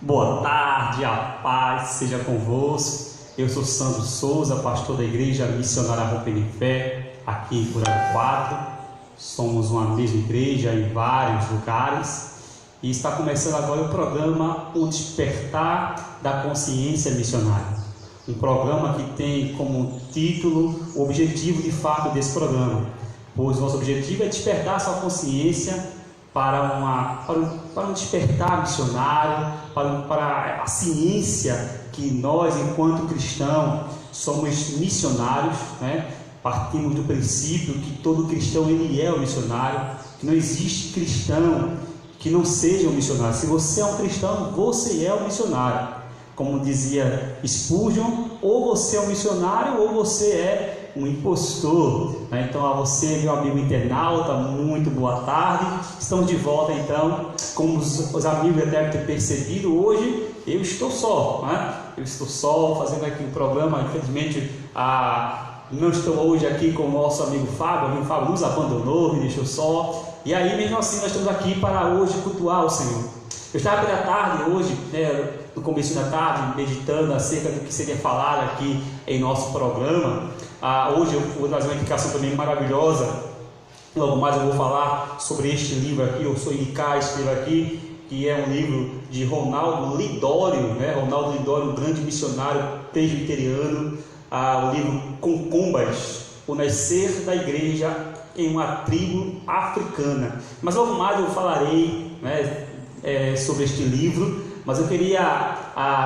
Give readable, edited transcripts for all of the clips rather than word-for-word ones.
Boa tarde, a paz seja convosco. Eu sou Sandro Souza, pastor da Igreja Missionária Rompendo em Fé, aqui em Araraquara. Somos uma mesma igreja em vários lugares e está começando agora o programa O Despertar da Consciência Missionária. Um programa que tem como título o objetivo de fato desse programa, pois nosso objetivo é despertar sua consciência para um despertar missionário, para a ciência que nós, enquanto cristãos, somos missionários, né? Partimos do princípio que todo cristão ele é um missionário, que não existe cristão que não seja um missionário. Se você é um cristão, você é um missionário. Como dizia Spurgeon, ou você é um missionário ou você é um impostor, né? Então a você, meu amigo internauta, muito boa tarde. Estamos de volta então, como os amigos já devem ter percebido, hoje eu estou só, né? Eu estou só fazendo aqui um programa. Infelizmente não estou hoje aqui com o nosso amigo Fábio. O amigo Fábio nos abandonou, me deixou só, e aí mesmo assim nós estamos aqui para hoje cultuar o Senhor. Eu estava pela tarde hoje, né, no começo da tarde, meditando acerca do que seria falado aqui em nosso programa. Hoje eu vou trazer uma indicação também maravilhosa. Logo mais eu vou falar sobre este livro aqui. Eu sou indicar este livro aqui, que é um livro de Ronaldo Lidório, né? Ronaldo Lidório, um grande missionário presbiteriano. O livro Concombas, o nascer da igreja em uma tribo africana. Mas logo mais eu falarei, né, sobre este livro. Mas eu queria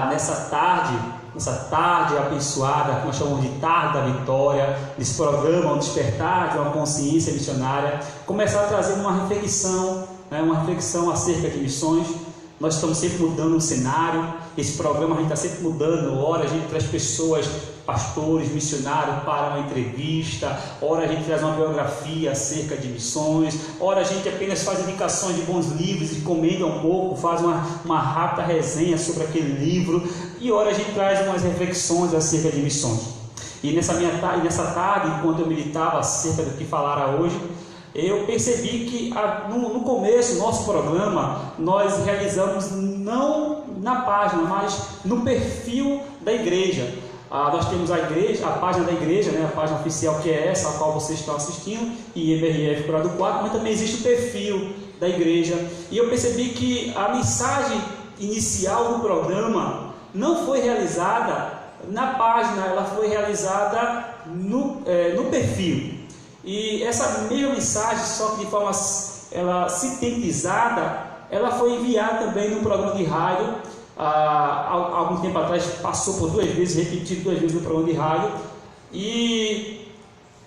nessa tarde abençoada, que nós chamamos de Tarde da Vitória, nesse programa, o Despertar de uma Consciência Missionária, começar a trazer uma reflexão, né, uma reflexão acerca de missões. Nós estamos sempre mudando o cenário. Esse programa a gente está sempre mudando. Ora a gente traz pessoas, pastores, missionários para uma entrevista, ora a gente traz uma biografia acerca de missões, ora a gente apenas faz indicações de bons livros e comenta um pouco, faz uma rápida resenha sobre aquele livro, e ora a gente traz umas reflexões acerca de missões. E nessa tarde, enquanto eu meditava acerca do que falara hoje, eu percebi que no começo do nosso programa nós realizamos não na página, mas no perfil da igreja. Nós temos a página da igreja, né, a página oficial, que é essa a qual vocês estão assistindo, e IBRF Araraquara, mas também existe o perfil da igreja. E eu percebi que a mensagem inicial do programa não foi realizada na página, ela foi realizada no perfil. E essa mesma mensagem, só que de forma sintetizada, ela foi enviada também no programa de rádio. Há algum tempo atrás passou por 2 vezes, repetido 2 vezes no programa de rádio. E,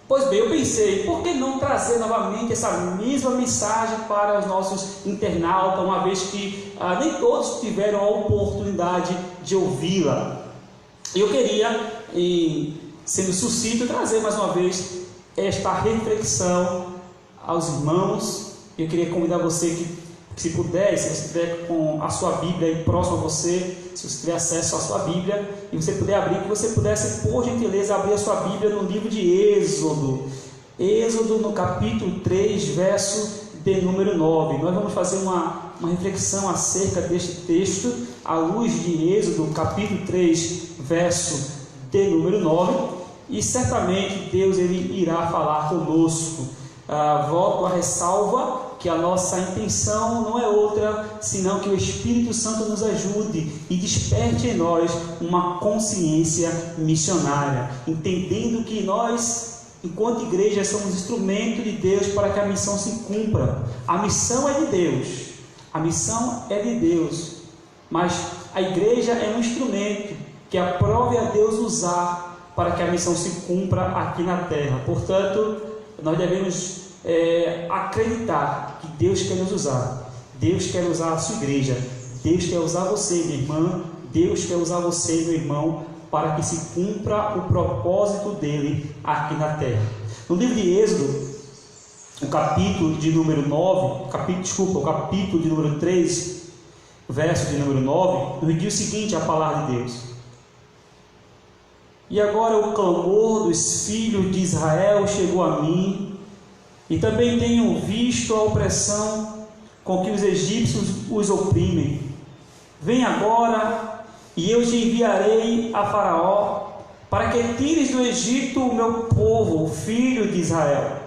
pois bem, eu pensei, por que não trazer novamente essa mesma mensagem para os nossos internautas, uma vez que nem todos tiveram a oportunidade de ouvi-la. Eu queria, sendo sucinto, trazer mais uma vez esta reflexão aos irmãos. Eu queria convidar você que, se puder, se você estiver com a sua Bíblia aí próximo a você, se você tiver acesso à sua Bíblia e você puder abrir, que você pudesse, por gentileza, abrir a sua Bíblia no livro de Êxodo. Êxodo, no capítulo 3, verso de número 9. Nós vamos fazer uma reflexão acerca deste texto à luz de Êxodo, capítulo 3, verso de número 9. E certamente Deus ele irá falar conosco. Volto a ressalva que a nossa intenção não é outra senão que o Espírito Santo nos ajude e desperte em nós uma consciência missionária, entendendo que nós, enquanto igreja, somos instrumento de Deus para que a missão se cumpra. A missão é de Deus, mas a igreja é um instrumento que aprove a Deus usar para que a missão se cumpra aqui na terra. Portanto, nós devemos acreditar que Deus quer nos usar. Deus quer usar a sua igreja. Deus quer usar você, minha irmã. Deus quer usar você, meu irmão, para que se cumpra o propósito dele aqui na terra. No livro de Êxodo, o capítulo de número 3, verso de número 9, nos diz o seguinte: a palavra de Deus: e agora o clamor dos filhos de Israel chegou a mim, e também tenho visto a opressão com que os egípcios os oprimem. vem agora, e eu te enviarei a Faraó, para que tires do Egito o meu povo, o filho de Israel.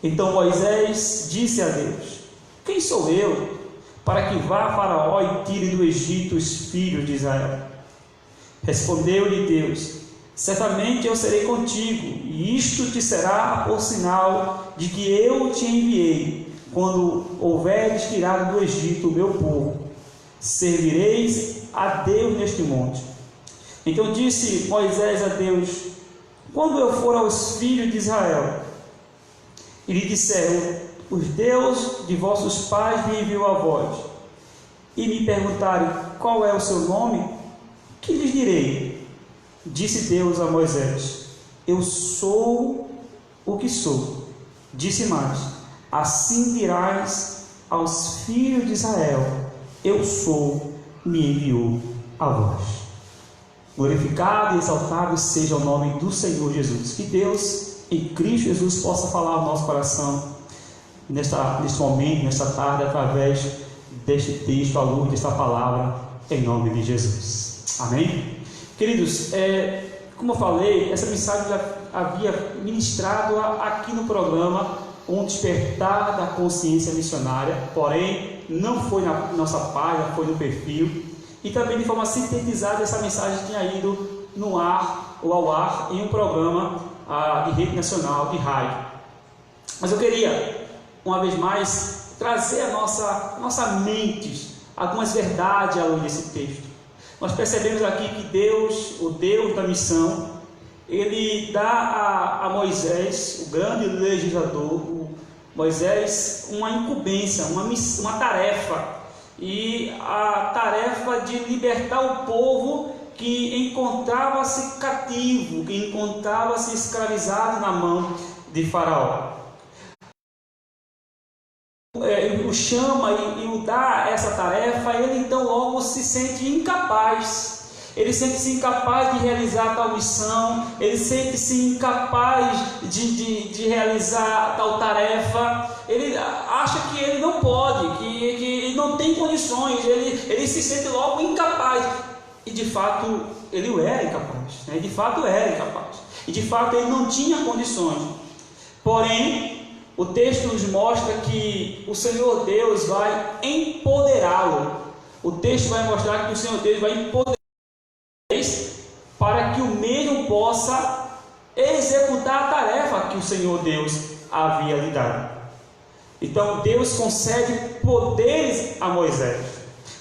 Então Moisés disse a Deus: quem sou eu, para que vá a Faraó e tire do Egito os filhos de Israel? Respondeu-lhe Deus: certamente eu serei contigo, e isto te será por sinal de que eu te enviei, quando houveres tirado do Egito o meu povo. Servireis a Deus neste monte. Então disse Moisés a Deus: quando eu for aos filhos de Israel, e lhe disseram: os Deus de vossos pais me enviou a vós, e me perguntarem qual é o seu nome, que lhes direi? Disse Deus a Moisés: eu sou o que sou. Disse mais: assim dirás aos filhos de Israel: eu sou, me enviou a vós. Glorificado e exaltado seja o nome do Senhor Jesus. Que Deus, em Cristo Jesus, possa falar ao nosso coração neste momento, nesta tarde, através deste texto, à luz desta palavra, em nome de Jesus. Amém? Queridos, como eu falei, essa mensagem já havia ministrado aqui no programa Um Despertar da Consciência Missionária, porém não foi na nossa página, foi no perfil, e também de forma sintetizada essa mensagem tinha ido no ar ou ao ar em um programa de rede nacional de rádio. Mas eu queria, uma vez mais, trazer a nossa mente algumas verdades à luz desse texto. Nós percebemos aqui que Deus, o Deus da missão, Ele dá a Moisés, o grande legislador, Moisés, uma incumbência, uma tarefa, e a tarefa de libertar o povo que encontrava-se cativo, que encontrava-se escravizado na mão de Faraó. O chama e o dá essa tarefa, ele então logo se sente incapaz. Ele sente-se incapaz de realizar tal missão, ele sente-se incapaz de realizar tal tarefa, ele acha que ele não pode, que ele não tem condições, ele se sente logo incapaz. E de fato ele era incapaz, né? De fato era incapaz, e de fato ele não tinha condições. Porém, o texto nos mostra que o Senhor Deus vai empoderá-lo. O texto vai mostrar que o Senhor Deus vai empoderá-lo para que o mesmo possa executar a tarefa que o Senhor Deus havia lhe dado. Então Deus concede poderes a Moisés.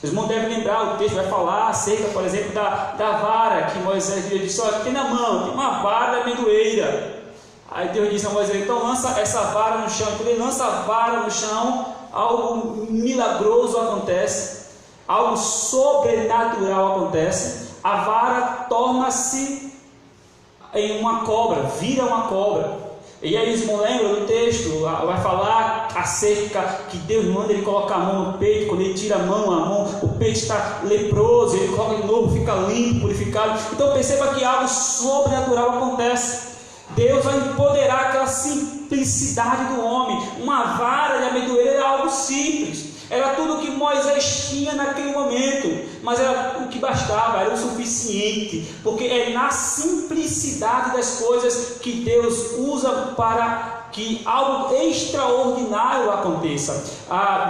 Os irmãos devem lembrar, o texto vai falar acerca, por exemplo, da vara que Moisés disse: olha, tem na mão, tem uma vara de amendoeira. Aí Deus disse a Moisés: então lança essa vara no chão. Quando ele lança a vara no chão, algo milagroso acontece, algo sobrenatural acontece. A vara torna-se em uma cobra, vira uma cobra. E aí os irmãos lembram do texto, vai falar acerca que Deus manda ele colocar a mão no peito. Quando ele tira a mão, o peito está leproso, ele coloca de novo, fica limpo, purificado. Então perceba que algo sobrenatural acontece. Deus vai empoderar aquela simplicidade do homem. Uma vara de amendoeira era algo simples, era tudo o que Moisés tinha naquele momento, mas era o que bastava, era o suficiente, porque é na simplicidade das coisas que Deus usa para que algo extraordinário aconteça.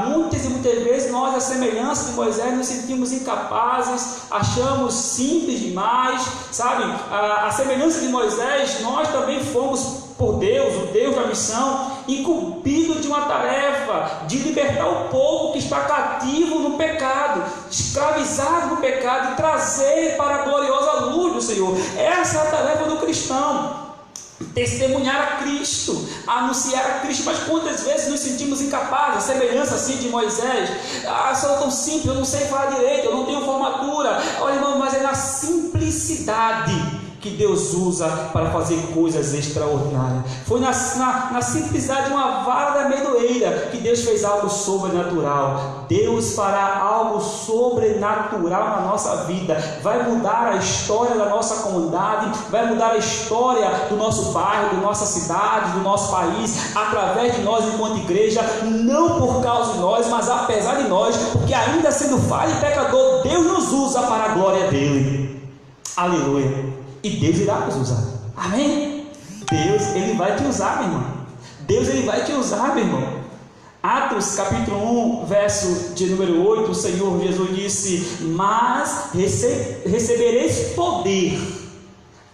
Muitas e muitas vezes nós, a semelhança de Moisés, nos sentimos incapazes, achamos simples demais, sabe? A semelhança de Moisés, nós também fomos por Deus, o Deus da missão, incumbido de uma tarefa de libertar o povo que está cativo no pecado, escravizado no pecado, e trazer para a gloriosa luz do Senhor. Essa é a tarefa do cristão. Testemunhar a Cristo, anunciar a Cristo. Mas quantas vezes nos sentimos incapazes, a semelhança assim de Moisés? Sou tão simples, eu não sei falar direito, eu não tenho formatura. Olha, irmão, mas é na simplicidade que Deus usa para fazer coisas extraordinárias. Foi na simplicidade de uma vara da amendoeira que Deus fez algo sobrenatural. Deus fará algo sobrenatural na nossa vida. Vai mudar a história da nossa comunidade, vai mudar a história do nosso bairro, da nossa cidade, do nosso país, através de nós enquanto igreja, não por causa de nós, mas apesar de nós, porque ainda sendo falho e pecador, Deus nos usa para a glória dele. Aleluia. E Deus irá nos usar. Amém? Deus, Ele vai te usar, meu irmão. Deus, Ele vai te usar, meu irmão. Atos capítulo 1, verso de número 8, o Senhor Jesus disse: mas recebereis poder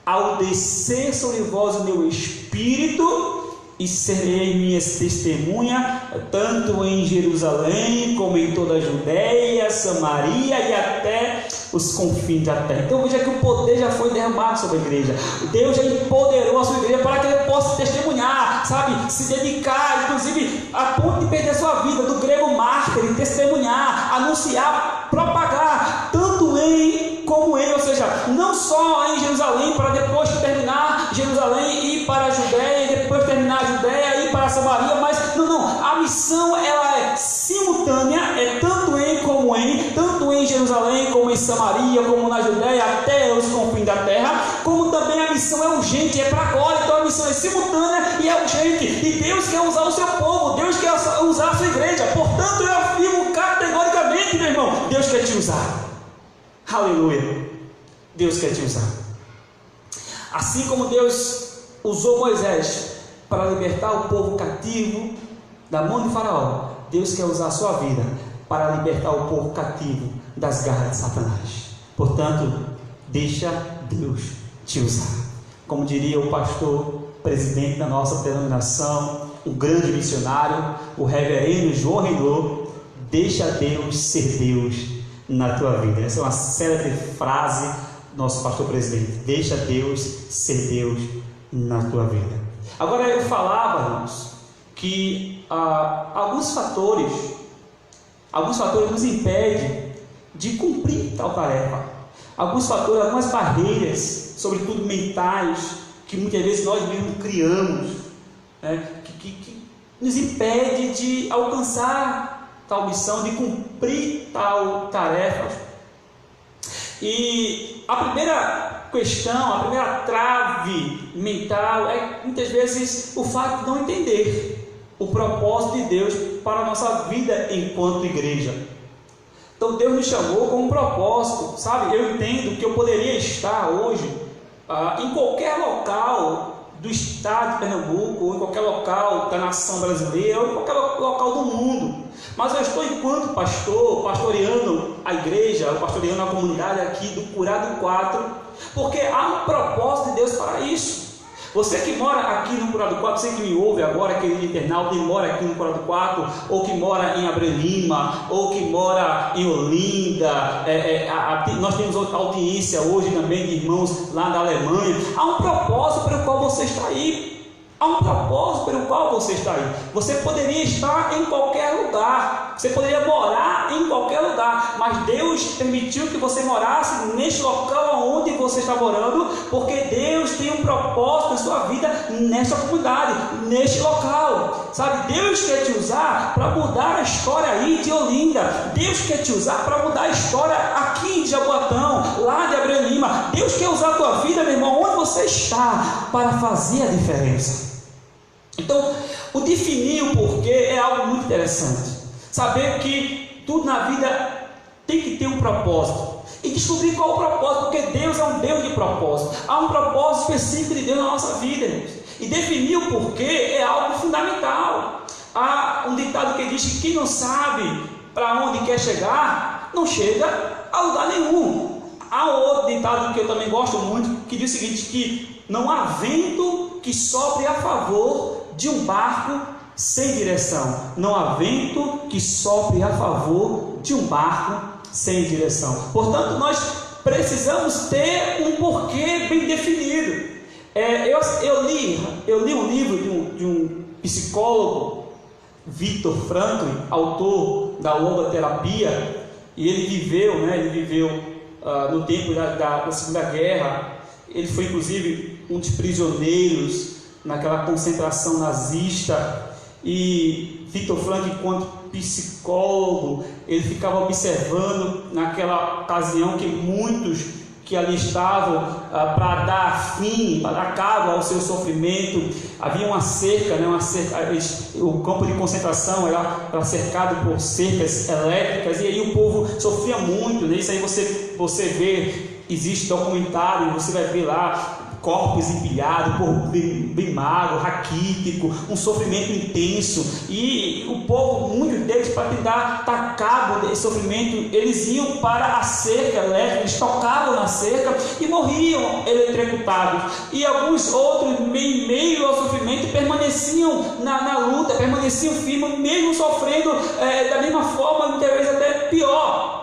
ao descer sobre vós o meu Espírito, e serei minhas testemunhas, tanto em Jerusalém, como em toda a Judéia, Samaria e até os confins da terra. Então veja que o poder já foi derramado sobre a igreja. Deus já empoderou a sua igreja para que ele possa testemunhar, sabe, se dedicar, inclusive a ponto de perder a sua vida, do grego mártir, testemunhar, anunciar, propagar, tanto em como em, ou seja, não só em Jerusalém, para depois terminar Jerusalém e ir para a Judéia, e depois terminar a Judéia e ir para a Samaria, mas não, a missão ela é simultânea, é tanto em Jerusalém, como em Samaria, como na Judéia, até os confins da terra, como também a missão é urgente, é para agora. Então a missão é simultânea e é urgente, e Deus quer usar o seu povo, Deus quer usar a sua igreja. Portanto, eu afirmo categoricamente, meu irmão, Deus quer te usar. Aleluia. Deus quer te usar. Assim como Deus usou Moisés para libertar o povo cativo da mão de Faraó, Deus quer usar a sua vida para libertar o povo cativo das garras de Satanás. Portanto, deixa Deus te usar. Como diria o pastor presidente da nossa denominação, um grande missionário, o reverendo João Renault: deixa Deus ser Deus na tua vida. Essa é uma célebre frase do nosso pastor presidente: deixa Deus ser Deus na tua vida. Agora, eu falava, irmãos, que alguns fatores nos impedem de cumprir tal tarefa. Alguns fatores, algumas barreiras, sobretudo mentais, que muitas vezes nós mesmos criamos, né, que nos impede de alcançar tal missão, de cumprir tal tarefa. E a primeira questão, a primeira trave mental é muitas vezes o fato de não entender o propósito de Deus para a nossa vida enquanto igreja. Então Deus nos chamou com um propósito, sabe? Eu entendo que eu poderia estar hoje em qualquer local do estado de Pernambuco, ou em qualquer local da nação brasileira, ou em qualquer local do mundo, mas eu estou enquanto pastor, pastoreando a igreja, pastoreando a comunidade aqui do Curado 4, porque há um propósito de Deus para isso. Você que mora aqui no Curado 4, você que me ouve agora, querido internauta, que mora aqui no Curado 4, ou que mora em Abreu Lima, ou que mora em Olinda, nós temos outra audiência hoje também de irmãos lá da Alemanha. Há um propósito pelo qual você está aí. Há um propósito pelo qual você está aí. Você poderia estar em qualquer lugar, você poderia morar em qualquer lugar, mas Deus permitiu que você morasse neste local onde você está morando, porque Deus tem um propósito na sua vida nessa comunidade, neste local, sabe? Deus quer te usar para mudar a história aí de Olinda. Deus quer te usar para mudar a história aqui de Jaboatão, lá de Abreu Lima. Deus quer usar a tua vida, meu irmão, onde você está, para fazer a diferença. Então, o definir o porquê é algo muito interessante. Saber que tudo na vida tem que ter um propósito. E descobrir qual é o propósito, porque Deus é um Deus de propósito. Há um propósito específico de Deus na nossa vida, irmãos. E definir o porquê é algo fundamental. Há um ditado que diz que quem não sabe para onde quer chegar, não chega a lugar nenhum. Há um outro ditado que eu também gosto muito, que diz o seguinte: que não há vento que sopre a favor de um barco sem direção. Não há vento que sopre a favor de um barco sem direção. Portanto, nós precisamos ter um porquê bem definido. Eu li um livro de um psicólogo, Viktor Frankl, autor da logoterapia, e ele viveu no tempo da Segunda Guerra, Ele foi inclusive um dos prisioneiros naquela concentração nazista, e Viktor Frankl, enquanto psicólogo, ele ficava observando naquela ocasião que muitos que ali estavam para dar fim, para dar cabo ao seu sofrimento, havia uma cerca, o campo de concentração era cercado por cercas elétricas, e aí o povo sofria muito, né? Isso aí você vê, existe documentário, você vai ver lá corpos empilhados, corpo bem magro, raquítico, um sofrimento intenso, e o povo, muitos deles, para tentar dar cabo desse sofrimento, eles iam para a cerca elétrica, eles tocavam na cerca e morriam eletrocutados, e alguns outros, meio ao sofrimento, permaneciam na luta, permaneciam firmes, mesmo sofrendo da mesma forma, muitas vezes até pior.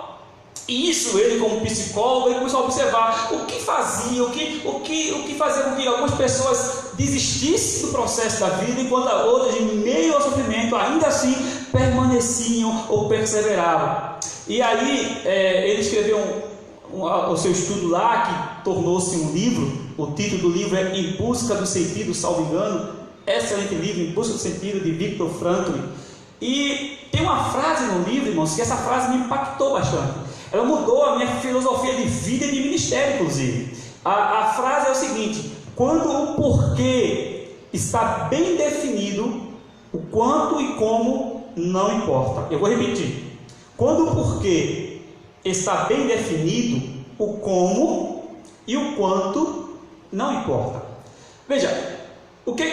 E isso, ele como psicólogo, ele começou a observar o que fazia, o que fazia com que algumas pessoas desistissem do processo da vida, enquanto outras, em meio ao sofrimento, ainda assim permaneciam ou perseveravam. E aí ele escreveu o seu estudo lá, que tornou-se um livro. O título do livro é Em Busca do Sentido, salvo engano, excelente livro, Em Busca do Sentido, de Viktor Frankl. E tem uma frase no livro, irmãos, que essa frase me impactou bastante. Ela mudou a minha filosofia de vida e de ministério, inclusive. A frase é o seguinte: quando o porquê está bem definido, o quanto e como não importa. Eu vou repetir. Quando o porquê está bem definido, o como e o quanto não importa. Veja, o que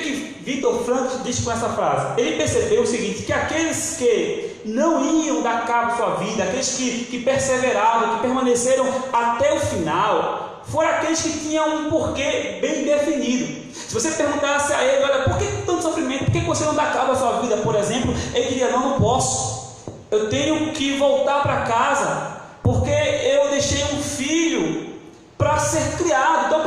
Viktor Frankl diz com essa frase? Ele percebeu o seguinte, que aqueles que não iam dar cabo à sua vida, aqueles que perseveraram, que permaneceram até o final, foram aqueles que tinham um porquê bem definido. Se você perguntasse a ele, olha, por que tanto sofrimento? Por que você não dá cabo à sua vida, por exemplo? Ele diria, não posso. Eu tenho que voltar para casa, porque eu deixei um filho para ser criado, então eu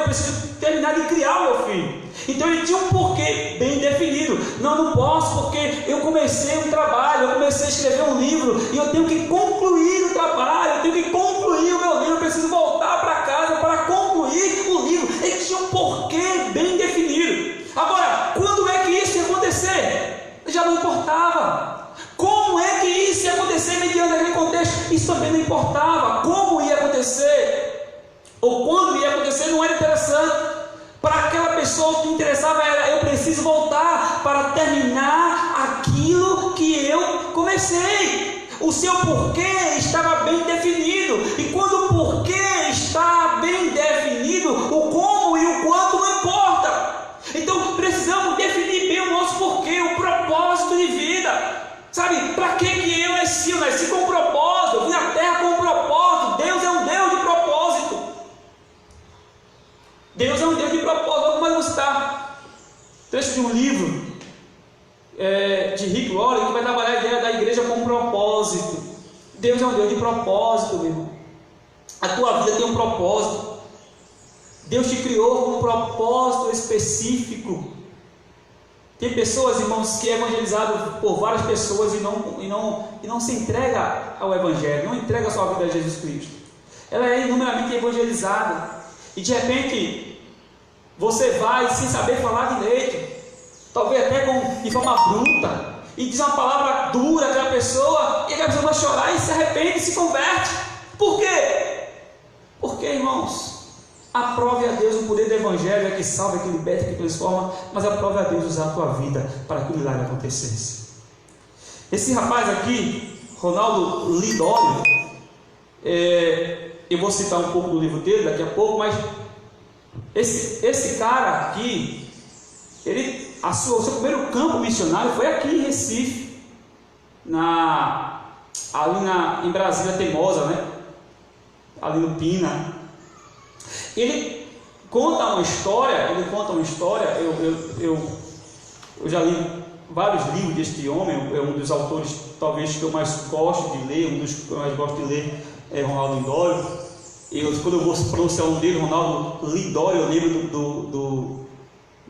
preciso terminar de criar o meu filho. Então ele tinha um porquê bem definido. Não posso, porque eu comecei um trabalho, eu comecei a escrever um livro, e eu tenho que concluir o trabalho, eu tenho que concluir o meu livro, eu preciso voltar para casa para concluir o livro. Ele tinha um porquê bem definido. Agora, quando é que isso ia acontecer? Já não importava. Como é que isso ia acontecer mediante aquele contexto? Isso também não importava. Como ia acontecer, ou quando ia acontecer, não era interessante. Para aquela pessoa, o que interessava era, eu preciso voltar para terminar aquilo que eu comecei. O seu porquê estava bem definido, e quando o porquê está bem definido, o como e o quanto não importa. Então precisamos definir bem o nosso porquê, o propósito de vida. Sabe, para que eu nasci? Eu nasci com um propósito, eu vim à terra com um propósito. Deus é um Deus de propósito. Deus é um Deus de propósito. Vamos mais gostar. Trecho de um livro de Rick Warren, que vai trabalhar a ideia da igreja com propósito. Deus é um Deus de propósito, meu irmão. A tua vida tem um propósito. Deus te criou com um propósito específico. Tem pessoas, irmãos, que é evangelizado por várias pessoas e não se entrega ao Evangelho, não entrega a sua vida a Jesus Cristo. Ela é inumeramente evangelizada, e de repente você vai sem saber falar direito, talvez até de forma bruta, e diz uma palavra dura àquela pessoa, e aquela pessoa vai chorar e se arrepende e se converte. Por quê? Porque, irmãos, aprove a Deus o poder do Evangelho, é que salva, é que liberta, é que transforma, mas aprove a Deus usar a tua vida para que o milagre acontecesse. Esse rapaz aqui, Ronaldo Lidório, eu vou citar um pouco do livro dele daqui a pouco, mas esse cara aqui, o seu primeiro campo missionário foi aqui em Recife, em Brasília Teimosa, né? Ali no Pina. Ele conta uma história, eu já li vários livros deste homem, é um dos autores talvez que eu mais gosto de ler, um dos que eu mais gosto de ler é Ronaldo Lidório. Quando eu vou pronunciar o nome dele, Ronaldo Lidório, eu lembro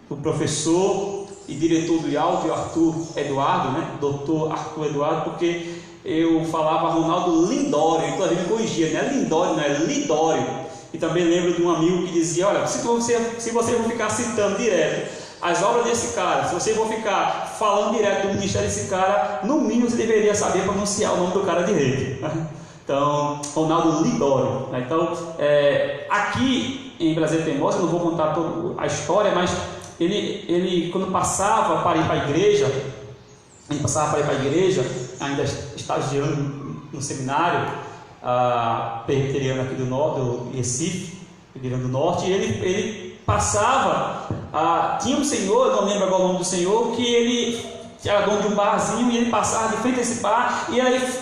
do professor e diretor do IALV, Arthur Eduardo, né? Doutor Arthur Eduardo, porque eu falava Ronaldo Lindório, então ele me corrigia, não é Lindório, não é Lidório. E também lembro de um amigo que dizia: olha, se vocês vão ficar citando direto as obras desse cara, se vocês vão ficar falando direto do ministério desse cara, no mínimo você deveria saber pronunciar o nome do cara direito. Então, Ronaldo Lidório. Então, aqui em Brasília Teimosa, eu não vou contar toda a história, mas ele quando passava para ir para a igreja, ainda estagiando no seminário presbiteriano aqui do Recife, Rio Grande do Norte, e ele passava, tinha um senhor, eu não lembro agora o nome do senhor, que ele era dono de um barzinho, e ele passava de frente a esse bar e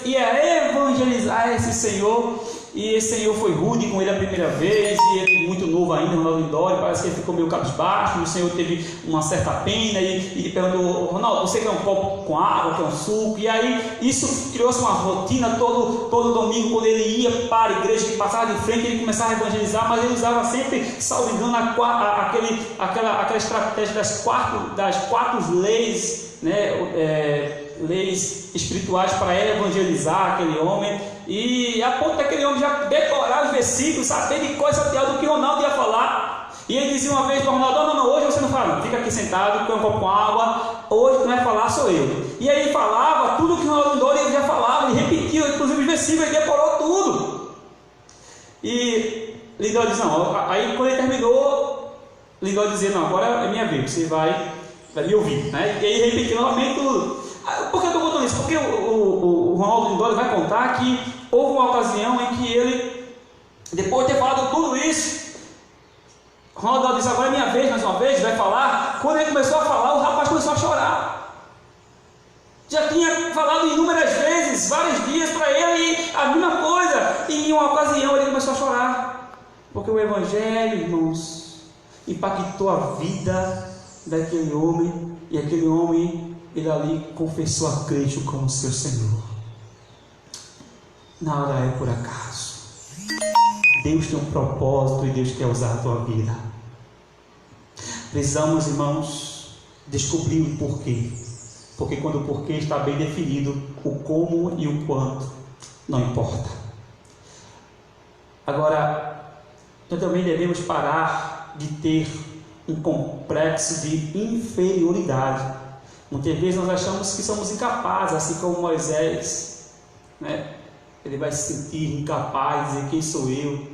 ia evangelizar esse senhor. E esse senhor foi rude com ele a primeira vez, e ele muito novo ainda, Ronaldo Lidório, parece que ele ficou meio cabisbaixo, e o senhor teve uma certa pena, e perguntou: Ronaldo, você quer um copo com água, quer um suco? E aí isso criou-se uma rotina, todo domingo, quando ele ia para a igreja, que passava de frente, ele começava a evangelizar, mas ele usava sempre, salvo engano, aquela estratégia das quatro leis, né, leis espirituais para ele evangelizar aquele homem, e a ponto daquele homem já decorar os versículos, saber de coisa até do que Ronaldo ia falar. E ele dizia uma vez para o Ronaldo: não, hoje você não fala, não, fica aqui sentado, põe um copo com água, hoje quem vai falar sou eu. E aí ele falava tudo que o Ronaldo Lidório ele já falava, ele repetia, inclusive os versículos, ele decorou tudo. E Lidório disse: não, aí quando ele terminou, Lidório dizia: não, agora é minha vez, você vai me ouvir, né? E aí ele repetiu novamente tudo. Por que eu estou contando isso? Porque o Ronaldo Lidório vai contar que houve uma ocasião em que ele, depois de ter falado tudo isso, Ronaldo disse: agora é minha vez, mais uma vez, vai falar. Quando ele começou a falar, o rapaz começou a chorar. Já tinha falado inúmeras vezes, vários dias para ele, a mesma coisa, e em uma ocasião ele começou a chorar, porque o Evangelho, irmãos, impactou a vida daquele homem, e aquele homem, ele ali confessou a Cristo como seu Senhor. Nada é por acaso. Deus tem um propósito e Deus quer usar a tua vida. Precisamos, irmãos, descobrir o porquê. Porque quando o porquê está bem definido, o como e o quanto não importa. Agora, nós também devemos parar de ter um complexo de inferioridade. Muitas vezes nós achamos que somos incapazes, assim como Moisés, né? Ele vai se sentir incapaz, dizer: quem sou eu?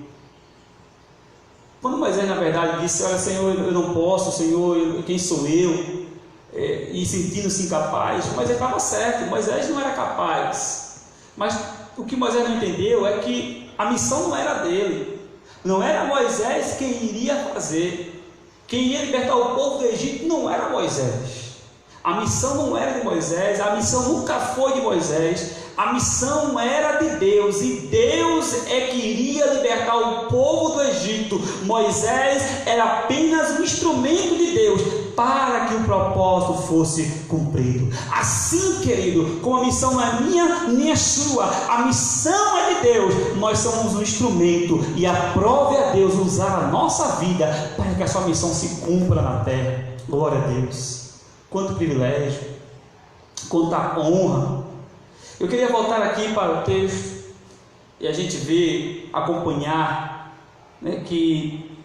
Quando Moisés na verdade disse: olha, Senhor, eu não posso, Senhor, quem sou eu? E sentindo-se incapaz, Moisés estava certo, Moisés não era capaz. Mas o que Moisés não entendeu é que a missão não era dele, não era Moisés quem iria fazer. Quem ia libertar o povo do Egito não era Moisés. A missão não era de Moisés, a missão nunca foi de Moisés, a missão era de Deus, e Deus é que iria libertar o povo do Egito. Moisés era apenas um instrumento de Deus para que o propósito fosse cumprido. Assim, querido, como a missão não é minha nem é sua, a missão é de Deus, nós somos um instrumento, e aprove a Deus usar a nossa vida para que a sua missão se cumpra na terra. Glória a Deus. Quanto privilégio, quanta honra. Eu queria voltar aqui para o texto e a gente ver, acompanhar, né, que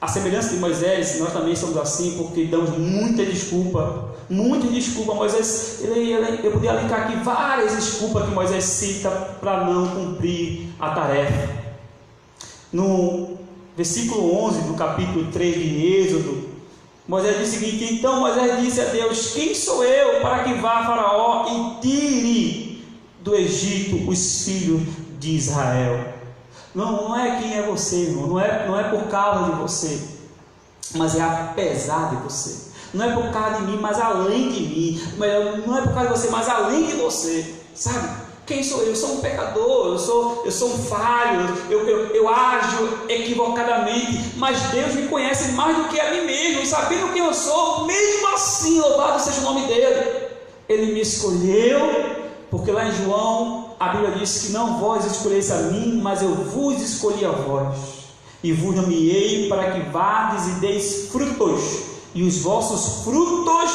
a semelhança de Moisés, nós também somos assim, porque damos muita desculpa. Moisés, eu poderia linkar aqui várias desculpas que Moisés cita para não cumprir a tarefa. No versículo 11 do capítulo 3 de Êxodo, Moisés diz o seguinte: então Moisés disse a Deus: quem sou eu para que vá a Faraó e tire do Egito os filhos de Israel? Não é quem é você, irmão, não é por causa de você, mas é apesar de você. Não é por causa de mim, mas além de mim. Não é por causa de você, mas além de você. Sabe? Quem sou eu? Eu sou um pecador, eu sou um falho, eu ajo equivocadamente, mas Deus me conhece mais do que a mim mesmo, e sabendo quem eu sou, mesmo assim, louvado seja o nome dele. Ele me escolheu, porque lá em João a Bíblia diz que não vós escolheste a mim, mas eu vos escolhi a vós, e vos nomeei para que vades e deis frutos, e os vossos frutos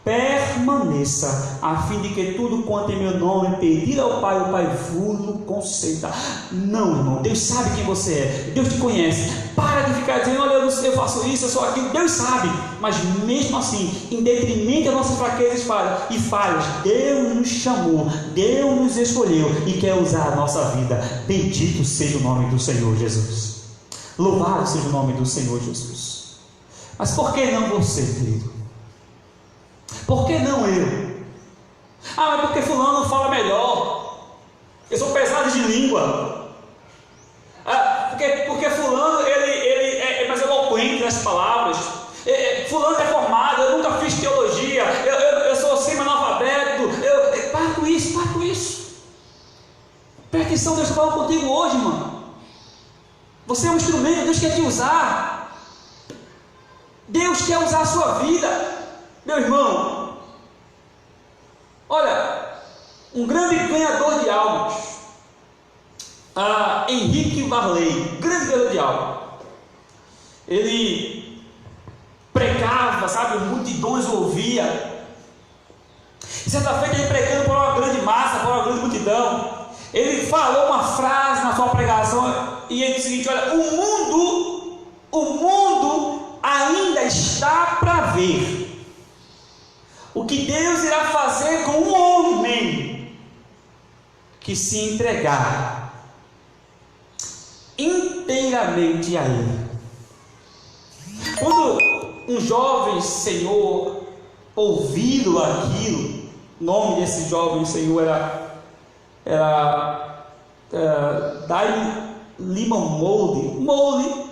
permaneça, a fim de que tudo quanto em meu nome pedir ao Pai, o Pai vos conceda. Não, irmão, Deus sabe quem você é, Deus te conhece. Para de ficar dizendo, olha, eu faço isso, eu sou aquilo. Deus sabe, mas mesmo assim, em detrimento das nossas fraquezas e falhas, Deus nos chamou, Deus nos escolheu e quer usar a nossa vida. Bendito seja o nome do Senhor Jesus. Louvado seja o nome do Senhor Jesus. Mas por que não você, querido? Por que não eu? Mas porque fulano fala melhor. Eu sou pesado de língua. Porque fulano ele é mais eloquente nas palavras. Fulano é formado, eu nunca fiz teologia. Eu sou semi-analfabeto. Para com isso. Presta atenção, Deus está falando contigo hoje, irmão. Você é um instrumento, Deus quer te usar. Deus quer usar a sua vida. Meu irmão, olha, um grande ganhador de almas, Henrique Varley, grande ganhador de almas, ele pregava, sabe, multidões o ouvia. Certa feita ele pregando para uma grande massa, para uma grande multidão, ele falou uma frase na sua pregação, e ele disse o seguinte: olha, o mundo ainda está para ver o que Deus irá fazer com um homem que se entregar inteiramente a Ele. Quando um jovem senhor ouviu aquilo, o nome desse jovem senhor era Daim Lima Mouldy.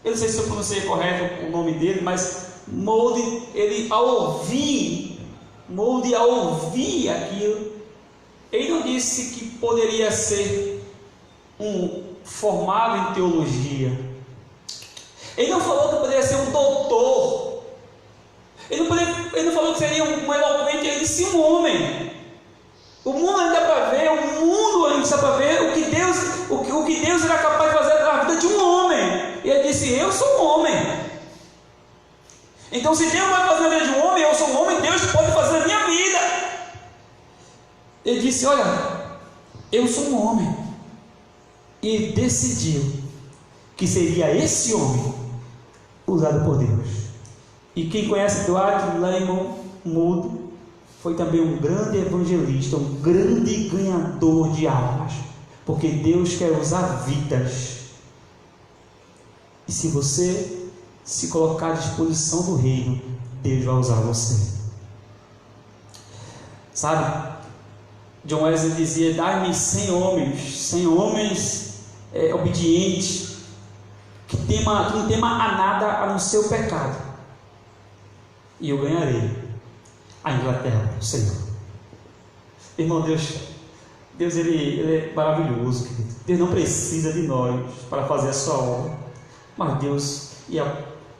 Eu não sei se eu pronunciei correto o nome dele, mas Mouldy, ele ao ouvir aquilo, ele não disse que poderia ser um formado em teologia. Ele não falou que poderia ser um doutor. Ele não falou que seria um eloquente. Ele disse um homem. O mundo ainda está para ver, o que Deus era capaz de fazer na vida de um homem. E ele disse: eu sou um homem. Então, se Deus vai fazer na vida de um homem, eu sou um homem, Deus pode fazer na minha vida. Ele disse: olha, eu sou um homem. E ele decidiu que seria esse homem usado por Deus. E quem conhece Dwight Lyman Moody foi também um grande evangelista, um grande ganhador de almas, porque Deus quer usar vidas. E se você se colocar à disposição do reino, Deus vai usar você. Sabe, John Wesley dizia: dai-me 100 homens obedientes, que não tema a nada a não ser o pecado, e eu ganharei a Inglaterra, o Senhor. Irmão, Deus ele é maravilhoso, querido. Deus não precisa de nós para fazer a sua obra, mas Deus,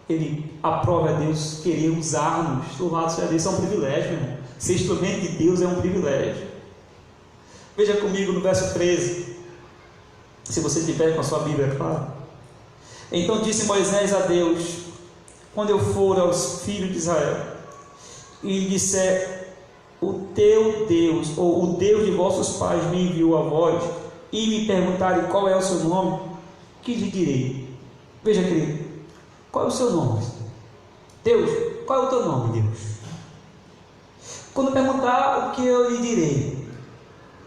Ele aprova a Deus querer usar-nos. Louvado seja Deus, isso é um privilégio, irmão. Ser instrumento de Deus é um privilégio. Veja comigo no verso 13, se você tiver com a sua Bíblia, é claro. Então disse Moisés a Deus: quando eu for aos filhos de Israel e disser: o teu Deus, ou o Deus de vossos pais me enviou a vós, e me perguntarem qual é o seu nome, que lhe direi? Veja, querido, qual é o seu nome? Deus, qual é o teu nome, Deus? Quando perguntar, o que eu lhe direi?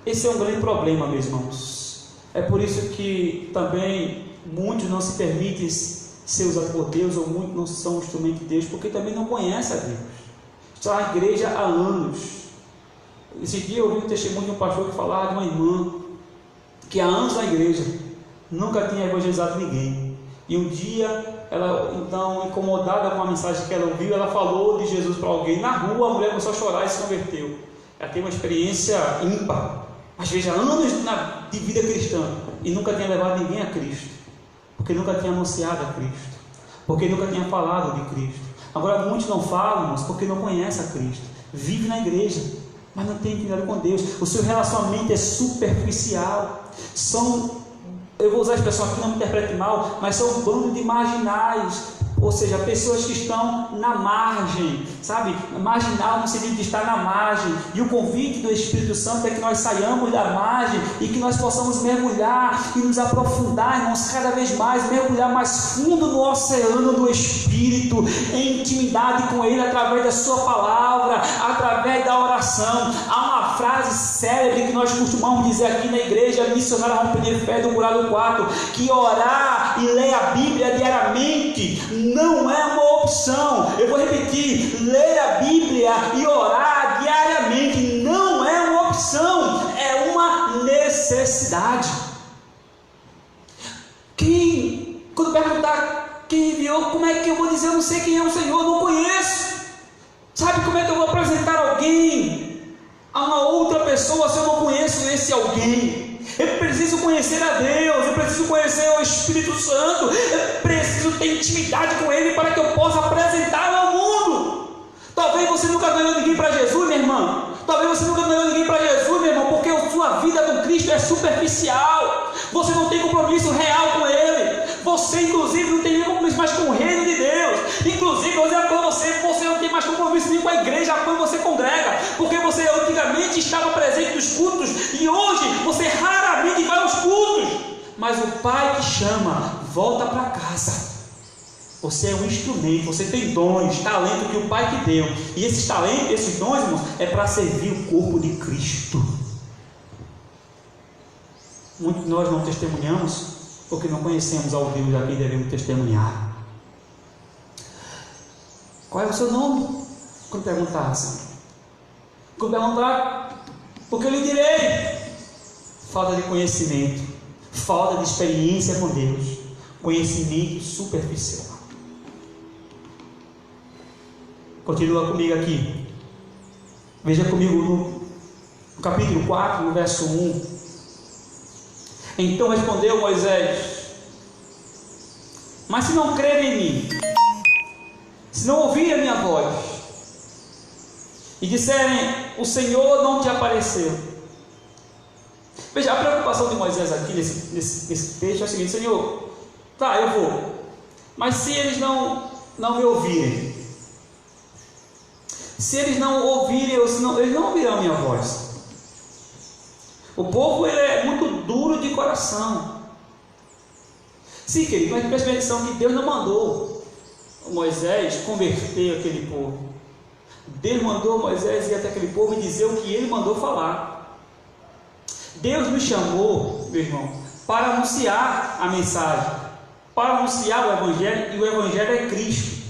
Esse é um grande problema, meus irmãos. É por isso que também muitos não se permitem ser usados por Deus, ou muitos não são instrumentos de Deus, porque também não conhecem a Deus. Está na igreja há anos. Esse dia eu ouvi um testemunho de um pastor que falava de uma irmã que há anos na igreja nunca tinha evangelizado ninguém. E um dia, ela, então, incomodada com a mensagem que ela ouviu, ela falou de Jesus para alguém. Na rua, a mulher começou a chorar e se converteu. Ela teve uma experiência ímpar. Mas veja, anos de vida cristã, e nunca tinha levado ninguém a Cristo, porque nunca tinha anunciado a Cristo, porque nunca tinha falado de Cristo. Agora, muitos não falam, mas porque não conhecem a Cristo. Vive na igreja, mas não tem intimidade com Deus. O seu relacionamento é superficial. Eu vou usar a expressão aqui, não me interprete mal, mas são um bando de marginais, Ou seja, pessoas que estão na margem, sabe? Marginal no sentido de estar na margem. E o convite do Espírito Santo é que nós saiamos da margem e que nós possamos mergulhar e nos aprofundar, irmãos, cada vez mais, mergulhar mais fundo no oceano do Espírito, em intimidade com Ele, através da Sua palavra, através da oração. Há uma frase célebre que nós costumamos dizer aqui na igreja missionária Rompendo Fé do Curado 4, que orar e ler a Bíblia diariamente não é uma opção. Eu vou repetir: ler a Bíblia e orar diariamente não é uma opção, é uma necessidade. Quando perguntar quem enviou, como é que eu vou dizer? Eu não sei quem é o Senhor, eu não conheço. Sabe como é que eu vou apresentar alguém a uma outra pessoa se eu não conheço esse alguém? Eu preciso conhecer a Deus, eu preciso conhecer o Espírito Santo, eu preciso ter intimidade com Ele para que eu possa apresentá-lo ao mundo. Talvez você nunca ganhou ninguém para Jesus, minha irmã. Talvez você nunca ganhou ninguém para Jesus, meu irmão, porque a sua vida com Cristo é superficial. Você não tem compromisso real com Ele. Você, inclusive, não tem nem compromisso mais com o reino de Deus. Inclusive, eu vou dizer para você não tem mais compromisso nem com a igreja a qual você congrega, porque você antigamente estava presente nos cultos e hoje você raramente vai aos cultos. Mas o Pai te chama, volta para casa. Você é um instrumento, você tem dons, talento que o Pai te deu. E esses talentos, esses dons, irmãos, é para servir o corpo de Cristo. Muitos de nós não testemunhamos porque não conhecemos ao Deus a quem devemos testemunhar. Qual é o seu nome? Quando perguntar assim. Quando perguntar, o que eu lhe direi? Falta de conhecimento, falta de experiência com Deus, conhecimento superficial. Continua comigo aqui. Veja comigo no capítulo 4, no verso 1. Então respondeu Moisés: mas se não crerem em mim, se não ouvirem a minha voz, e disserem, o Senhor não te apareceu. Veja, a preocupação de Moisés aqui nesse texto é o seguinte: Senhor, tá, eu vou, mas se eles não me ouvirem, se eles não ouvirem, eles não ouvirão a minha voz. O povo ele é muito duro de coração. Sim, querido, mas preste atenção que Deus não mandou Moisés converter aquele povo. Deus mandou Moisés ir até aquele povo e dizer o que ele mandou falar. Deus nos chamou, meu irmão, para anunciar a mensagem, para anunciar o Evangelho, e o Evangelho é Cristo.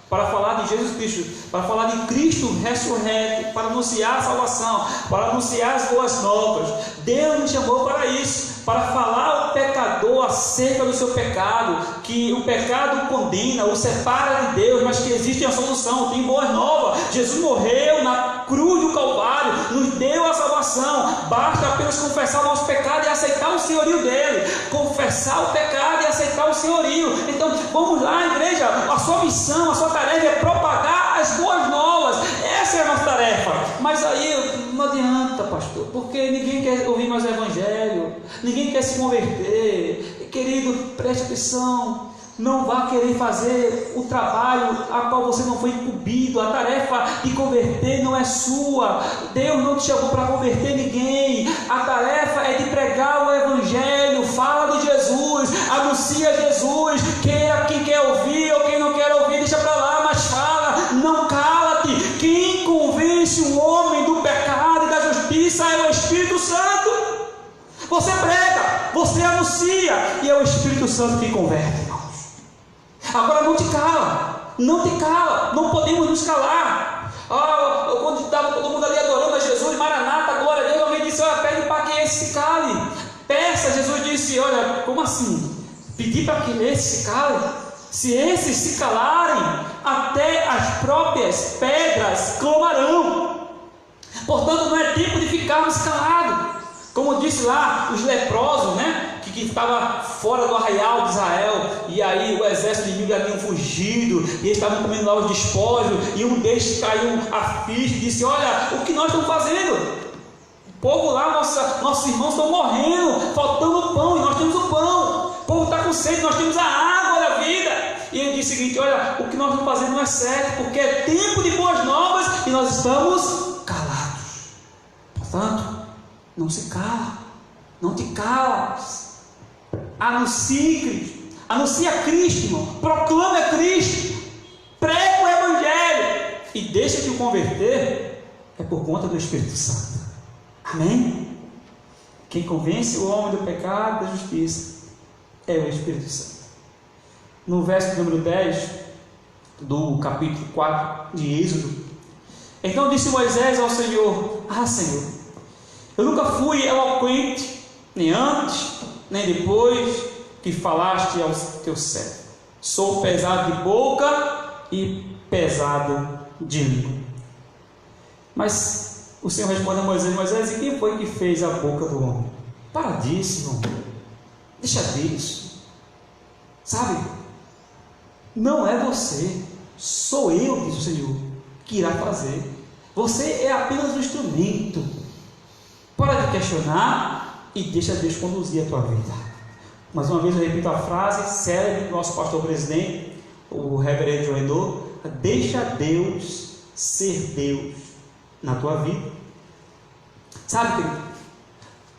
Para falar de Jesus Cristo, para falar de Cristo ressurreto, para anunciar a salvação, para anunciar as boas novas. Deus nos chamou para isso, para falar ao pecador acerca do seu pecado, que o pecado condena, o separa de Deus, mas que existe a solução, tem boas novas. Jesus morreu na cruz do Calvário, nos deu a salvação, basta apenas confessar o nosso pecado e aceitar o senhorio dele, confessar o pecado e aceitar o senhorio. Então vamos lá, igreja, a sua missão, a sua tarefa é propagar as boas novas. Essa é a nossa tarefa. Mas aí não adianta, pastor, porque ninguém quer ouvir mais o Evangelho, ninguém quer se converter. Querido, preste atenção, não vá querer fazer o trabalho a qual você não foi incumbido. A tarefa de converter não é sua. Deus não te chamou para converter ninguém. A tarefa é de pregar o Evangelho. Fala de Jesus, anuncia Jesus. Quem quer ouvir ou quem não quer ouvir, deixa para lá, mas fala, não cala-te. Quem convence o homem do pecado e da justiça é o Espírito Santo. Você prega, você anuncia, e é o Espírito Santo que converte, irmãos. Agora não te cala, não podemos nos calar. Quando estava todo mundo ali adorando a Jesus, Maranata, glória a Deus, alguém disse, olha, pede para que esse se cale. Peça, Jesus disse, olha, como assim? Pedir para que esse se cale? Se esses se calarem, até as próprias pedras clamarão. Portanto, não é tempo de ficarmos calados. Como disse lá, os leprosos, né? Que estava fora do arraial de Israel, e aí o exército inimigo havia fugido, e eles estavam comendo lá os despojos, e um deles caiu a ficha e disse, olha, o que nós estamos fazendo? O povo lá, nossos irmãos estão morrendo, faltando pão, e nós temos o pão. O povo está com sede, nós temos a água da vida. E ele diz o seguinte: olha, o que nós estamos fazendo não é certo, porque é tempo de boas novas e nós estamos calados. Portanto, não se cala, não te calas. Anuncie Cristo, anuncia Cristo, irmão, proclama Cristo, prega o Evangelho e deixa te converter, é por conta do Espírito Santo. Amém? Quem convence o homem do pecado e da justiça é o Espírito Santo. No verso número 10 do capítulo 4 de Êxodo: então disse Moisés ao Senhor: Senhor, eu nunca fui eloquente, nem antes, nem depois que falaste ao teu servo. Sou pesado de boca e pesado de língua. Mas o Senhor responde a Moisés: Moisés, e quem foi que fez a boca do homem? Para disso, irmão. Deixa disso. Sabe? Não é você, sou eu, diz o Senhor, que irá fazer. Você é apenas um instrumento. Para de questionar e deixa Deus conduzir a tua vida. Mais uma vez eu repito a frase célebre do nosso pastor presidente, o reverendo Joendor: deixa Deus ser Deus na tua vida. Sabe, querido?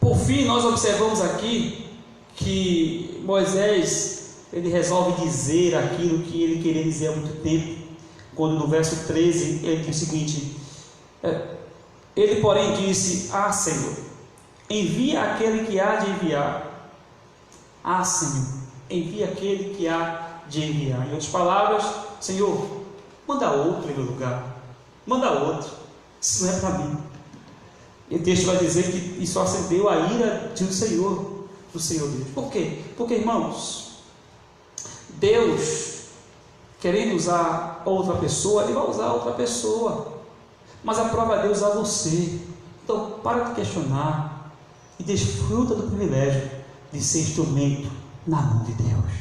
Por fim, nós observamos aqui que Moisés, ele resolve dizer aquilo que ele queria dizer há muito tempo, quando no verso 13 ele diz o seguinte: ele porém disse: Senhor, envia aquele que há de enviar. Senhor, envia aquele que há de enviar. Em outras palavras: Senhor, manda outro em meu lugar, manda outro, isso não é para mim. E o texto vai dizer que isso acendeu a ira do Senhor Deus. Por quê? Porque, irmãos, Deus, querendo usar outra pessoa, Ele vai usar outra pessoa, mas a prova é Deus usar você. Então, para de questionar e desfruta do privilégio de ser instrumento na mão de Deus.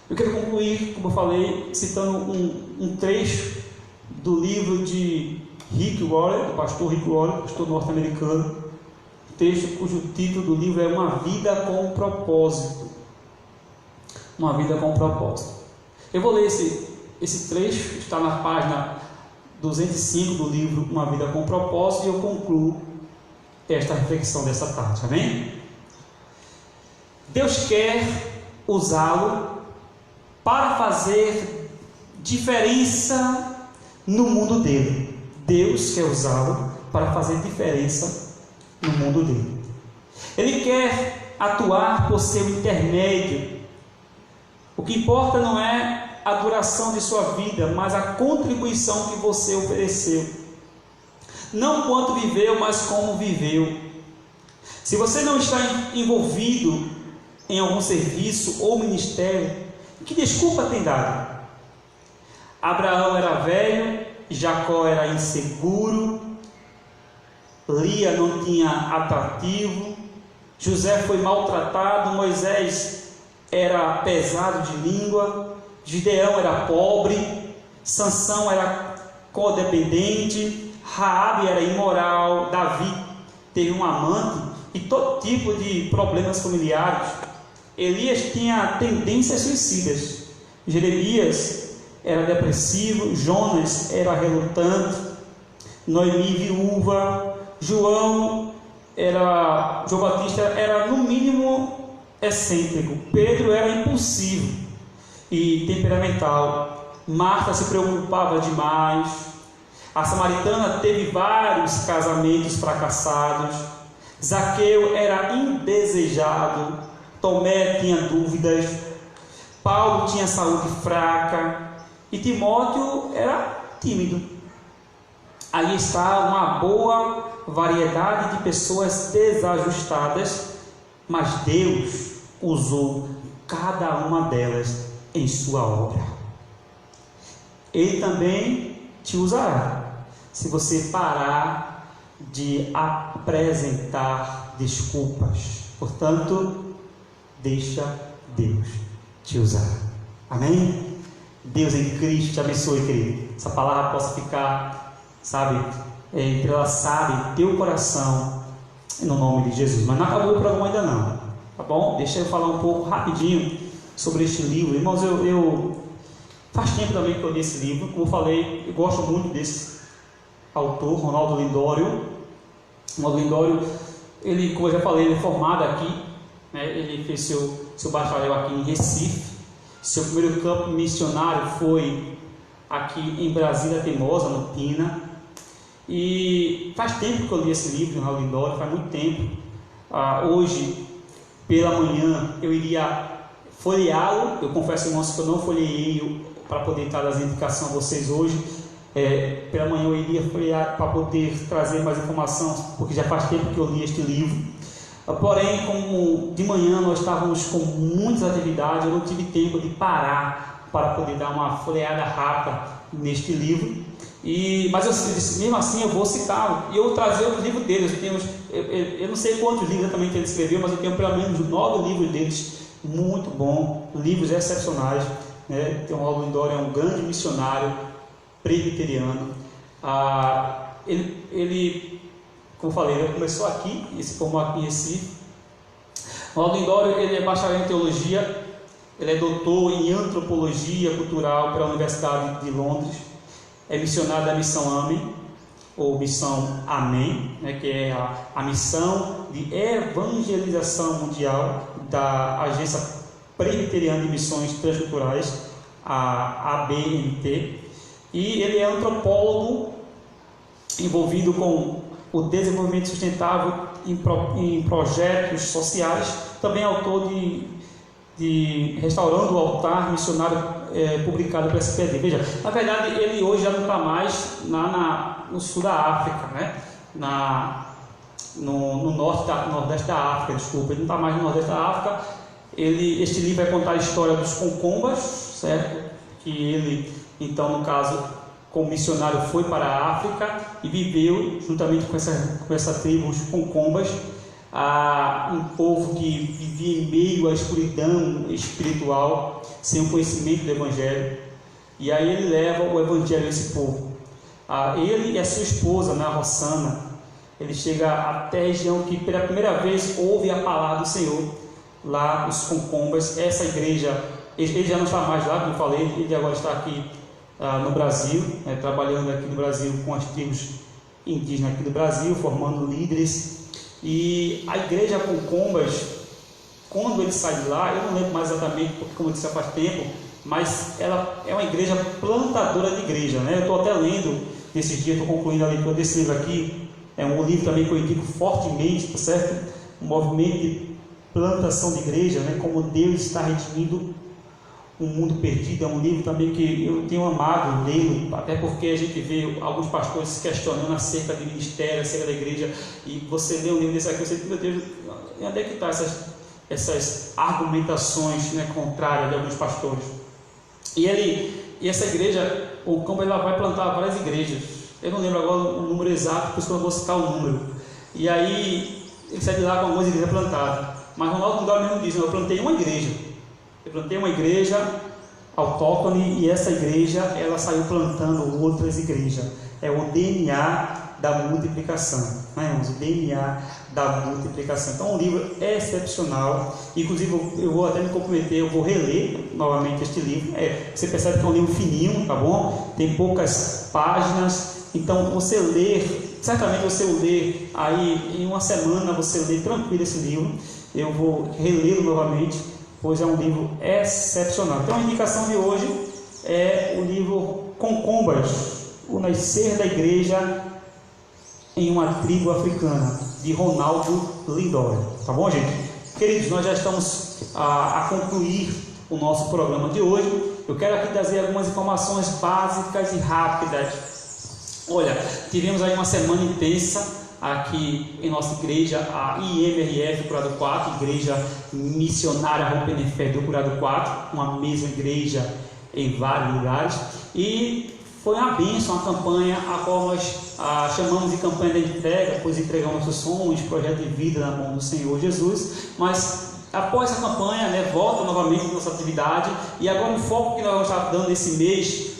Eu quero concluir, como eu falei, citando um trecho do livro de Rick Warren, do pastor Rick Warren, pastor norte-americano, texto cujo título do livro é Uma Vida com Propósito. Uma Vida com Propósito. Eu vou ler esse trecho, está na página 205 do livro Uma Vida com Propósito, e eu concluo esta reflexão dessa tarde, amém? Deus quer usá-lo para fazer diferença no mundo dele. Deus quer usá-lo para fazer diferença no mundo dele. Ele quer atuar por seu intermédio. O que importa não é a duração de sua vida, mas a contribuição que você ofereceu. Não quanto viveu, mas como viveu. Se você não está envolvido em algum serviço ou ministério, que desculpa tem dado? Abraão era velho, Jacó era inseguro, Lia não tinha atrativo, José foi maltratado, Moisés era pesado de língua, Gideão era pobre, Sansão era codependente, Raabe era imoral, Davi teve um amante e todo tipo de problemas familiares. Elias tinha tendências suicidas, Jeremias era depressivo, Jonas era relutante, Noemi viúva, João Batista era no mínimo excêntrico, Pedro era impulsivo e temperamental, Marta se preocupava demais, a samaritana teve vários casamentos fracassados, Zaqueu era indesejado, Tomé tinha dúvidas, Paulo tinha saúde fraca e Timóteo era tímido. Aí está uma boa variedade de pessoas desajustadas, mas Deus usou cada uma delas em sua obra. Ele também te usará se você parar de apresentar desculpas. Portanto, deixa Deus te usar. Amém? Deus em Cristo te abençoe, querido. Essa palavra possa ficar, entrelaçada em teu coração, no nome de Jesus. Mas não acabou o programa ainda não, tá bom? Deixa eu falar um pouco rapidinho sobre este livro. Irmãos, faz tempo também que eu li esse livro. Como eu falei, eu gosto muito desse autor, Ronaldo Lindório. Ronaldo Lindório, ele, como eu já falei, ele é formado aqui, né? Ele fez seu bacharel aqui em Recife. Seu primeiro campo missionário foi aqui em Brasília Teimosa, no Pina. E faz tempo que eu li esse livro, Ronaldo Lindório, faz muito tempo. Hoje, pela manhã, eu iria folheá-lo. Eu confesso, irmãos, que eu não folheei para poder dar as indicações a vocês hoje. Pela manhã eu iria folhear para poder trazer mais informação, porque já faz tempo que eu li este livro. Porém, como de manhã nós estávamos com muitas atividades, eu não tive tempo de parar para poder dar uma folheada rápida neste livro. Mas eu disse, mesmo assim eu vou citá-lo e eu vou trazer o livro deles. Eu não sei quantos livros exatamente ele escreveu, mas eu tenho pelo menos 9 livros deles, muito bom, livros excepcionais, né? Então, o Ronaldo Lindório é um grande missionário presbiteriano. Ele, como eu falei, ele começou aqui e se formou aqui em Recife. O Ronaldo Lindório, ele é bacharel em teologia, ele é doutor em antropologia cultural pela Universidade de Londres. É missionário da Missão Amém, ou Missão Amém, né, que é a missão de evangelização mundial da Agência Presbiteriana de Missões Transculturais, a ABMT. E ele é antropólogo envolvido com o desenvolvimento sustentável em projetos sociais, também autor de Restaurando o Altar Missionário, publicado pela SPD. Veja, na verdade ele hoje já não está mais no sul da África, né? No nordeste da África, desculpa, ele não está mais no nordeste da África. Este livro vai contar a história dos concombas, certo? Que ele, então, no caso, como missionário, foi para a África e viveu juntamente com essa tribo, os concombas, um povo que vivia em meio à escuridão espiritual, sem o conhecimento do Evangelho. E aí ele leva o Evangelho a esse povo. Ele e a sua esposa, Rossana, ele chega até a região que pela primeira vez ouve a palavra do Senhor, lá os concombas. Essa igreja, ele já não está mais lá, como eu falei, ele agora está aqui no Brasil, trabalhando aqui no Brasil com as tribos indígenas aqui do Brasil, formando líderes. E a igreja Concombas, quando ele sai de lá, eu não lembro mais exatamente, porque como eu disse, faz tempo, mas ela é uma igreja plantadora de igreja, né? Eu estou até lendo, nesses dias, estou concluindo a leitura desse livro aqui, é um livro também que eu indico fortemente, tá certo? Um movimento de plantação de igreja, né? Como Deus está redimindo um mundo perdido. É um livro também que eu tenho amado lê-lo, até porque a gente vê alguns pastores se questionando acerca de ministério, acerca da igreja, e você lê um livro desse aqui, você diz, meu Deus, onde é que estão essas argumentações, né, contrárias de alguns pastores? E essa igreja, o campo, ela vai plantar várias igrejas. Eu não lembro agora o número exato, por isso que eu não vou citar o número. E aí ele sai de lá com algumas igrejas plantadas. Mas Ronaldo Lindório mesmo diz, eu plantei uma igreja. Eu plantei uma igreja autóctone e essa igreja, ela saiu plantando outras igrejas. É o DNA da multiplicação, né, irmãos? O DNA da multiplicação. Então, um livro excepcional. Inclusive, eu vou até me comprometer, eu vou reler novamente este livro. Você percebe que é um livro fininho, tá bom? Tem poucas páginas. Então, você ler, certamente você ler aí em uma semana, você lê tranquilo esse livro. Eu vou relê-lo novamente, pois é um livro excepcional. Então, a indicação de hoje é o livro Concombas, o nascer da igreja em uma tribo africana, de Ronaldo Lindório. Tá bom, gente? Queridos, nós já estamos a concluir o nosso programa de hoje. Eu quero aqui trazer algumas informações básicas e rápidas. Olha, tivemos aí uma semana intensa aqui em nossa igreja, a IMRF do Curado 4, Igreja Missionária Rompendo em Fé do Curado 4, uma mesma igreja em vários lugares, e foi uma bênção, uma campanha a qual nós chamamos de campanha da entrega, pois entregamos nossos sonhos, projeto de vida na mão do Senhor Jesus. Mas após essa campanha, volta novamente a nossa atividade, e agora o foco que nós vamos estar dando esse mês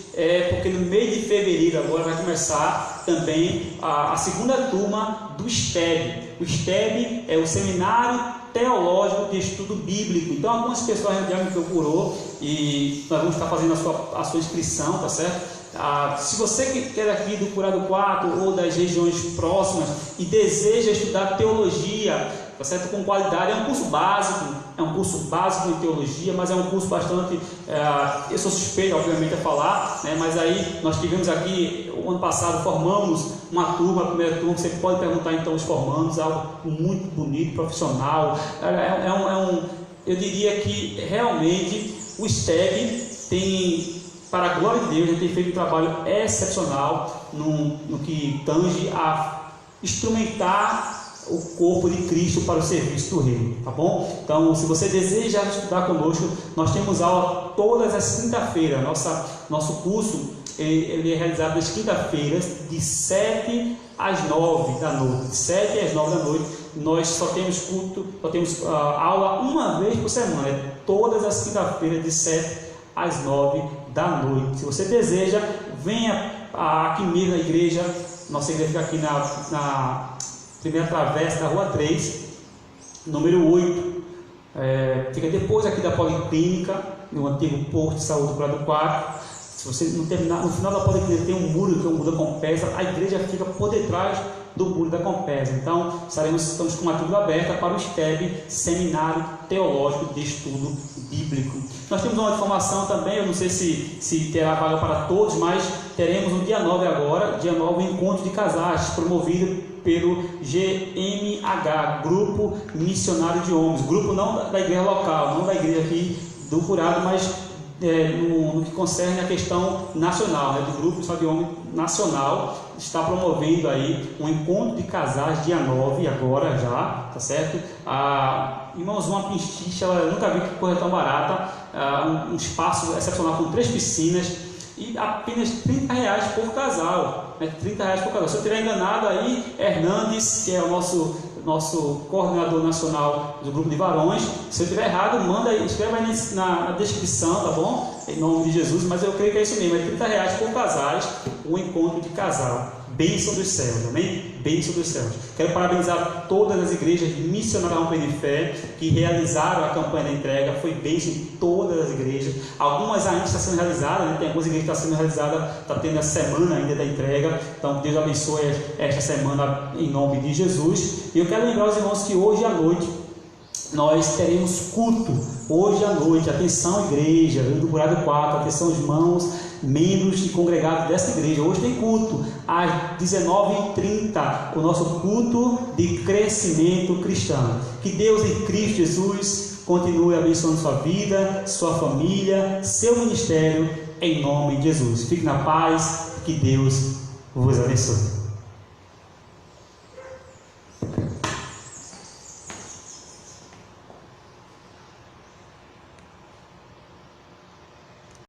porque no mês de fevereiro agora vai começar também a segunda turma do STEB. O STEB é o Seminário teológico de estudo bíblico. Então, algumas pessoas já me procurou e nós vamos estar fazendo a sua inscrição, tá certo? Se você que é daqui do Curado 4 ou das regiões próximas e deseja estudar teologia, tá certo? Com qualidade, é um curso básico em teologia, mas é um curso bastante, eu sou suspeito obviamente a falar, né? Mas aí nós tivemos aqui, o ano passado formamos uma turma, a primeira turma, você pode perguntar então os formandos, algo muito bonito, profissional, eu diria que realmente o STEG tem, para a glória de Deus, ele tem feito um trabalho excepcional no que tange a instrumentar o corpo de Cristo para o serviço do reino, tá bom? Então, se você deseja estudar conosco, nós temos aula todas as quinta-feiras. Nosso curso ele é realizado nas quinta-feiras, de 7 às 9 da noite. De 7 às 9 da noite, nós só temos aula uma vez por semana, todas as quinta-feiras, de 7 às 9 da noite. Se você deseja, venha aqui mesmo na igreja. Nossa igreja fica aqui na primeira travessa da Rua 3, número 8. Fica depois aqui da Policlínica, no antigo posto de saúde do Curado 4. Se você não terminar, no final da Policlínica tem um muro, que é um muro da Compesa. A igreja fica por detrás do muro da Compesa. Então, estamos com matrícula aberta para o STEB, Seminário Teológico de Estudo Bíblico. Nós temos uma informação também, eu não sei se terá vaga para todos, mas teremos no dia 9 agora, dia 9, um encontro de casais, promovido pelo GMH, Grupo Missionário de Homens, grupo não da igreja local, não da igreja aqui do Curado, mas no que concerne a questão nacional, né, do Grupo Missionário de Homens Nacional, está promovendo aí um encontro de casais dia 9, agora já, tá certo? Irmãos, uma pinchicha, eu nunca vi que coisa tão barata, um espaço excepcional com 3 piscinas e apenas R$30 por casal, né? R$30 por casal. Se eu estiver enganado aí, Hernandes, que é o nosso coordenador nacional do grupo de varões, se eu estiver errado, manda aí, escreve aí na descrição, tá bom? Em nome de Jesus, mas eu creio que é isso mesmo, é R$30 por casais, um encontro de casal. Bênção dos céus, amém? Bênção dos céus. Quero parabenizar todas as igrejas missionárias Rompendo de Fé que realizaram a campanha da entrega. Foi bênção em todas as igrejas. Algumas ainda estão sendo realizadas, né? Tem algumas igrejas que estão sendo realizadas, está tendo a semana ainda da entrega. Então, Deus abençoe esta semana em nome de Jesus. E eu quero lembrar os irmãos que hoje à noite nós teremos culto. Hoje à noite, atenção igreja, do Curado 4, atenção irmãos, membros e congregados desta igreja. Hoje tem culto às 19h30, o nosso culto de crescimento cristão. Que Deus em Cristo Jesus continue abençoando sua vida, sua família, seu ministério, em nome de Jesus. Fique na paz, que Deus vos abençoe.